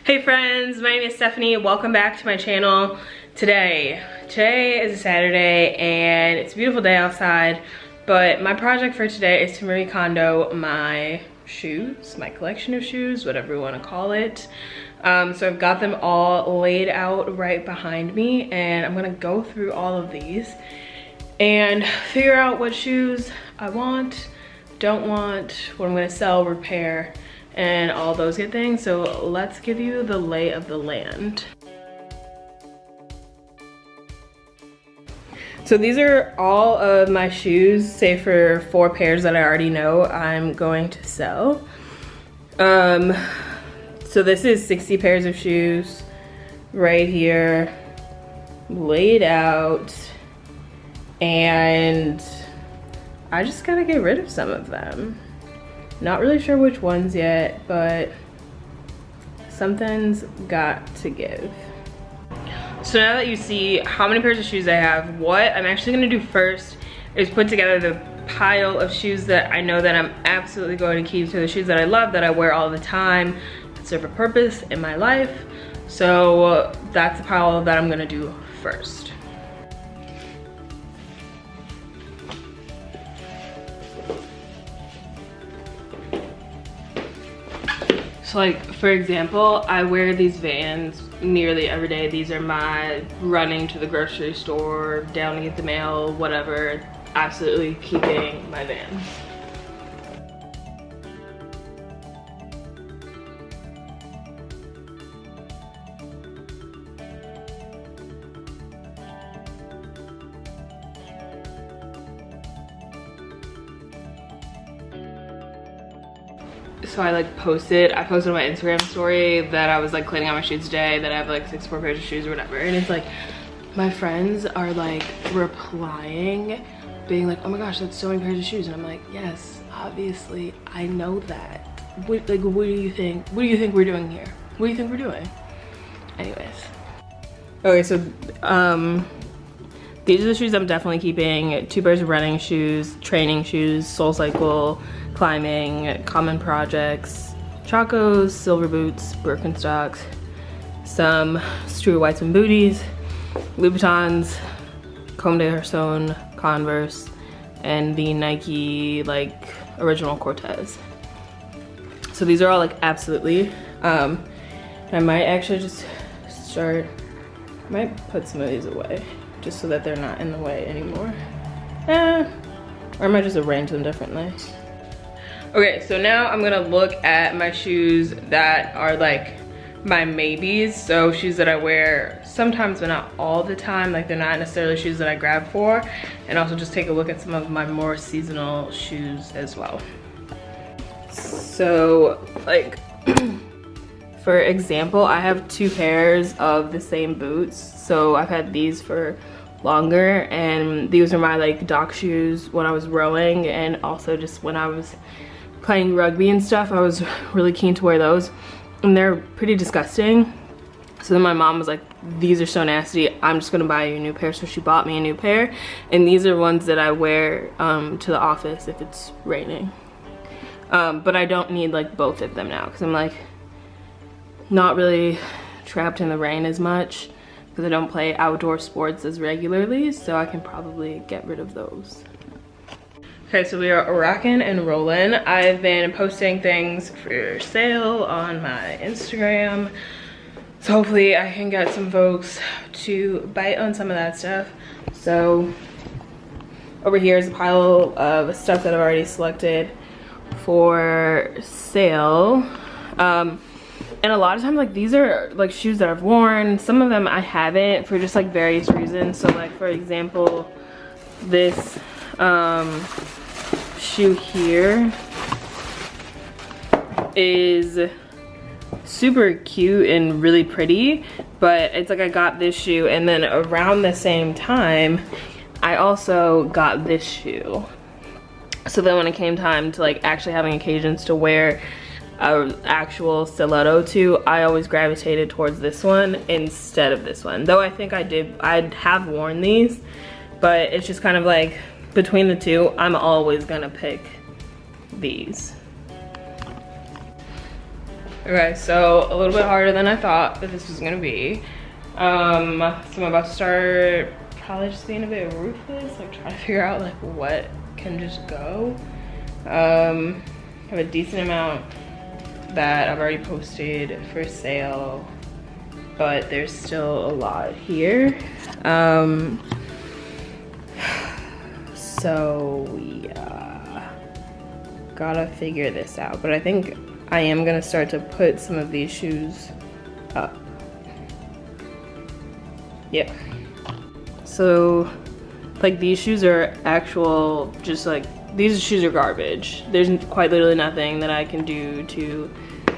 Hey friends, my name is Stephanie. Welcome back to my channel. Today is a Saturday and it's a beautiful day outside, but my project for today is to Marie Kondo my shoes, my collection of shoes, whatever you want to call it. So I've got them all laid out right behind me and I'm gonna go through all of these and figure out what shoes I want, don't want, what I'm gonna sell, repair, and all those good things. So let's give you the lay of the land. So these are all of my shoes, save for 4 pairs that I already know I'm going to sell. So this is 60 pairs of shoes right here, laid out, and I just gotta get rid of some of them. Not really sure which ones yet, but something's got to give. So now that you see how many pairs of shoes I have, what I'm actually gonna do first is put together the pile of shoes that I know that I'm absolutely going to keep, to the shoes that I love, that I wear all the time, that serve a purpose in my life. So that's the pile that I'm gonna do first. So like, for example, I wear these Vans nearly every day. These are my running to the grocery store, down to get the mail, whatever. Absolutely keeping my Vans. So I posted on my Instagram story that I was like cleaning out my shoes today, that I have like 64 pairs of shoes or whatever, and it's like my friends are like replying, being like, oh my gosh, that's so many pairs of shoes, and I'm like, yes, obviously I know that. What do you think we're doing here? What do you think we're doing? Anyways, okay, so these are the shoes I'm definitely keeping. 2 pairs of running shoes, training shoes, SoulCycle, climbing, common projects, Chacos, silver boots, Birkenstocks, some Stuart Weitzman booties, Louboutins, Kondo-ing Converse, and the Nike original Cortez. So these are all absolutely. I might actually just start, I might put some of these away just so that they're not in the way anymore. Or I might just arrange them differently. Okay, so now I'm gonna look at my shoes that are my maybes. So shoes that I wear sometimes but not all the time. They're not necessarily shoes that I grab for. And also just take a look at some of my more seasonal shoes as well. So for example, I have 2 pairs of the same boots. So I've had these for longer, and these are my dock shoes when I was rowing, and also just when I was playing rugby and stuff. I was really keen to wear those, and they're pretty disgusting. So then my mom was like, these are so nasty, I'm just gonna buy you a new pair. So she bought me a new pair, and these are ones that I wear to the office if it's raining. But I don't need both of them now, because I'm not really trapped in the rain as much, because I don't play outdoor sports as regularly, so I can probably get rid of those. Okay, so we are rocking and rolling. I've been posting things for sale on my Instagram, so hopefully I can get some folks to bite on some of that stuff. So over here is a pile of stuff that I've already selected for sale. And a lot of times these are shoes that I've worn. Some of them I haven't, for just various reasons. So for example, this shoe here is super cute and really pretty, but it's I got this shoe, and then around the same time I also got this shoe. So then when it came time to actually having occasions to wear an actual stiletto to, I always gravitated towards this one instead of this one. Though I think I have worn these, but it's just kind of between the two, I'm always gonna pick these. Okay, so a little bit harder than I thought that this was gonna be. So I'm about to start probably just being a bit ruthless, like trying to figure out like what can just go. I have a decent amount that I've already posted for sale, but there's still a lot here. So yeah, gotta figure this out. But I think I am gonna start to put some of these shoes up. Yep. So like these shoes are actual, just like, these shoes are garbage. There's quite literally nothing that I can do to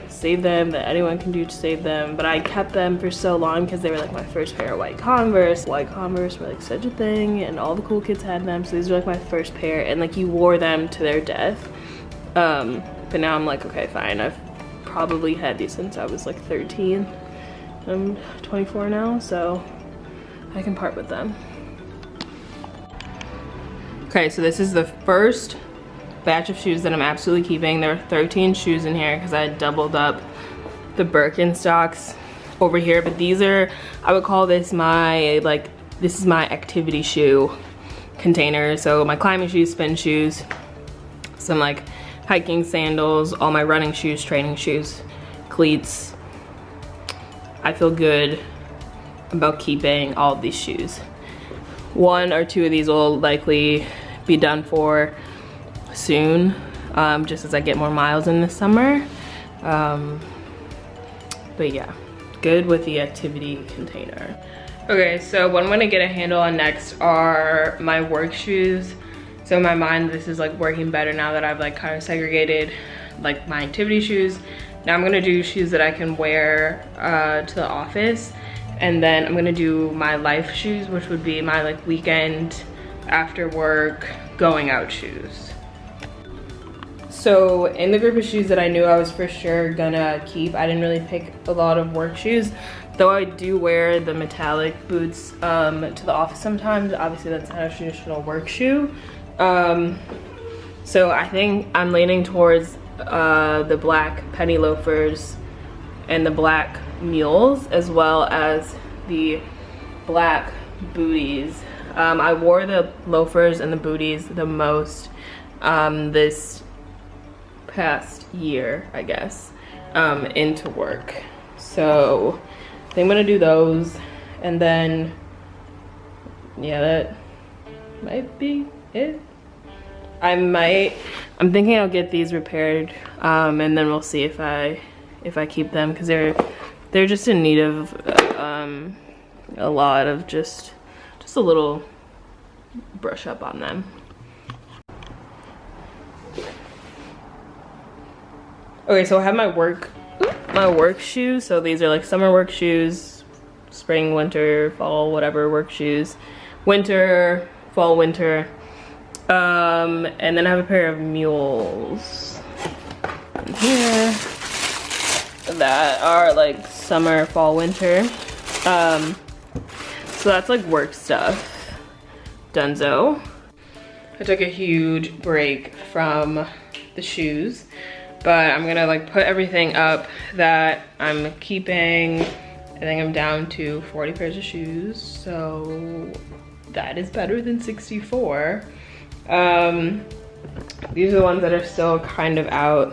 save them, that anyone can do to save them, but I kept them for so long because they were like my first pair of white Converse. White Converse were like such a thing and all the cool kids had them, so these were like my first pair, and like you wore them to their death. But now I'm like, okay, fine, I've probably had these since I was like 13. I'm 24 now, so I can part with them. Okay, so this is the first batch of shoes that I'm absolutely keeping. There are 13 shoes in here because I doubled up the Birkenstocks over here, but these are, I would call this my, like, this is my activity shoe container. So my climbing shoes, spin shoes, some like hiking sandals, all my running shoes, training shoes, cleats. I feel good about keeping all of these shoes. One or two of these will likely be done for soon, just as I get more miles in the summer. But yeah, good with the activity container. Okay, so what I'm gonna get a handle on next are my work shoes. So in my mind, this is like working better now that I've like kind of segregated like my activity shoes. Now I'm gonna do shoes that I can wear to the office, and then I'm gonna do my life shoes, which would be my like weekend, after work, going out shoes. So in the group of shoes that I knew I was for sure gonna keep, I didn't really pick a lot of work shoes, though I do wear the metallic boots to the office sometimes. Obviously that's not a traditional work shoe. So I think I'm leaning towards the black penny loafers and the black mules, as well as the black booties. I wore the loafers and the booties the most this past year, I guess, into work. So I think I'm gonna do those, and then yeah, that might be it. I'm thinking I'll get these repaired, and then we'll see if I keep them, because they're just in need of a lot of just a little brush up on them. Okay, so I have my work shoes. So these are like summer work shoes, spring, winter, fall, whatever work shoes, winter, fall, winter. And then I have a pair of mules in here that are like summer, fall, winter. So that's like work stuff. Dunzo. I took a huge break from the shoes, but I'm gonna like put everything up that I'm keeping. I think I'm down to 40 pairs of shoes, so that is better than 64. These are the ones that are still kind of out,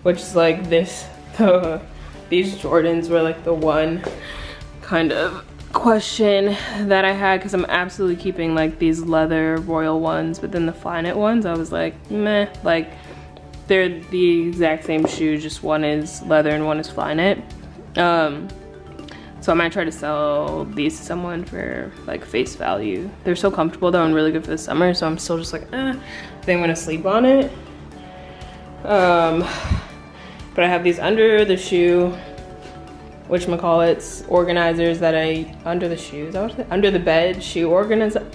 which is like this, these Jordans were like the one kind of question that I had, because I'm absolutely keeping like these leather royal ones, but then the Flyknit ones, I was like, meh, like they're the exact same shoe, just one is leather and one is Flyknit. So I might try to sell these to someone for like face value. They're so comfortable though and really good for the summer, so I'm still just like, I think I'm gonna sleep on it. But I have these under the shoe, whatchamacallits, organizers that under the shoes, under the bed shoe organizers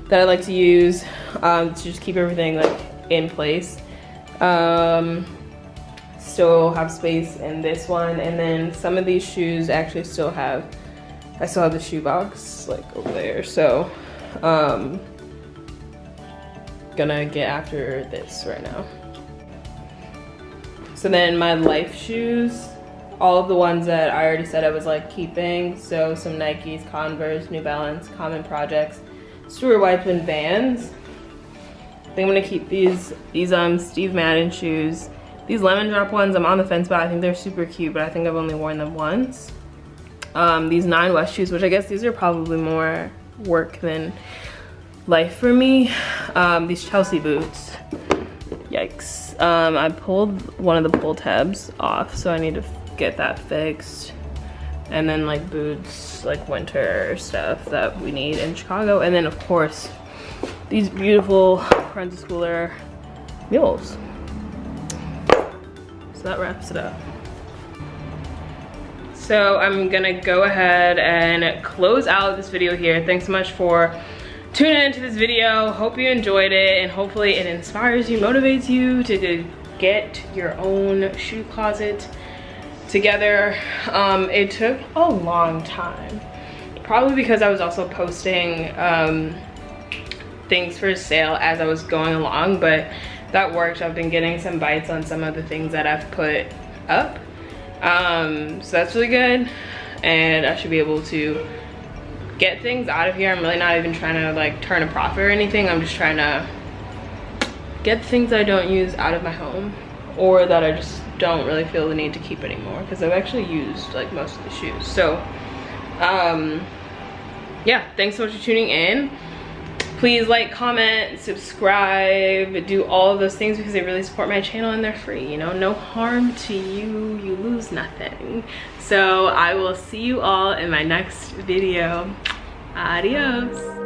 that I like to use to just keep everything like in place. Still have space in this one, and then some of these shoes actually I still have the shoe box like over there. So gonna get after this right now. So then my life shoes, all of the ones that I already said I was like keeping. So some Nikes, Converse, New Balance, Common Projects, Stuart Weitzman Vans. I think I'm gonna keep these Steve Madden shoes. These Lemon Drop ones, I'm on the fence about. I think they're super cute, but I think I've only worn them once. These Nine West shoes, which I guess these are probably more work than life for me. These Chelsea boots, yikes. I pulled one of the pull tabs off, so I need to get that fixed. And then like boots, like winter stuff that we need in Chicago. And then of course, these beautiful Friends of Schooler mules. So that wraps it up. So I'm gonna go ahead and close out this video here. Thanks so much for tuning into this video. Hope you enjoyed it, and hopefully it inspires you, motivates you to get your own shoe closet together. It took a long time, probably because I was also posting things for sale as I was going along, but that worked. I've been getting some bites on some of the things that I've put up. So that's really good, and I should be able to get things out of here. I'm really not even trying to like turn a profit or anything. I'm just trying to get things I don't use out of my home, or that I just don't really feel the need to keep anymore, because I've actually used like most of the shoes. So yeah, thanks so much for tuning in. Please like, comment, subscribe, do all of those things because they really support my channel and they're free, you know, no harm to you, you lose nothing. So I will see you all in my next video. Adios.